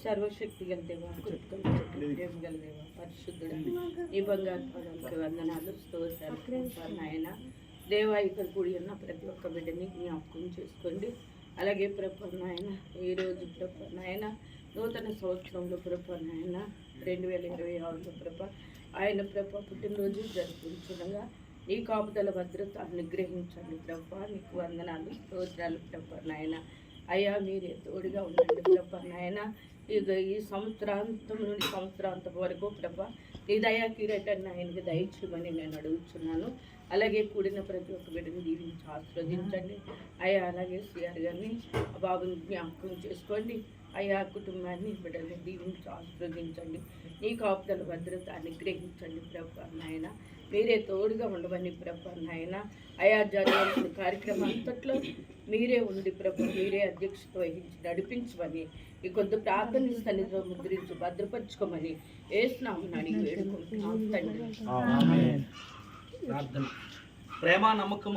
సర్వశక్తి గల దేవా, ప్రేమ గల దేవా, పరిశుద్ధుడా, నీ బంగారు పదాలకు వందనాలు, స్తోత్రాలు నాయన. దేవా, ఇక్కడ కూడి ఉన్న ప్రతి ఒక్క బిడ్డని జ్ఞాపకం చేసుకోండి. అలాగే ప్రభు నాయన, ఈరోజు ప్రభు నాయన నూతన సంవత్సరంలో ప్రభు నాయన 2026లో ప్రభ ఆయన ప్రభ పుట్టినరోజు జరుపుకుంటుండగా నీ కాపుదల భద్రత అనుగ్రహించండి ప్రభ. నీకు వందనాలు, స్తోత్రాలు ప్రభ నాయన. అయ్యా, మీరే తోడుగా ఉండండి ప్రభ నాయన. ఈ సంవత్సరాంతం నుండి సంవత్సరాంతం వరకు ప్రభ నీ దయా కిరీటాన్ని ఆయనకి దయచేయమని నేను అడుగుతున్నాను. అలాగే కూడిన ప్రతి ఒక్క బిడ్డని దీవించి ఆస్వాదించండి అయ్యా. అలాగే సిఆర్ గారిని బాబుని జ్ఞాపకం చేసుకోండి అయ్యా. కుటుంబాన్ని బిడ్డల్ని దీవించి ఆస్వాదించండి. నీ కాపుదల భద్రత అనుగ్రహించండి ప్రభ నాయన. మీరే తోడుగా ఉండవని ప్రభ నాయన. అయా, జరగాల్సిన కార్యక్రమం అంతట్లో మీరే ఉండి ప్రభు, మీరే అధ్యక్షత వహించి నడిపించమని ఈ కొద్ది ప్రార్థన సన్నిధిలో ముద్రించి భద్రపరచుకోమని యేసునామమున వేడుకుంటున్నాను తండ్రి. ప్రేమ నమ్మకం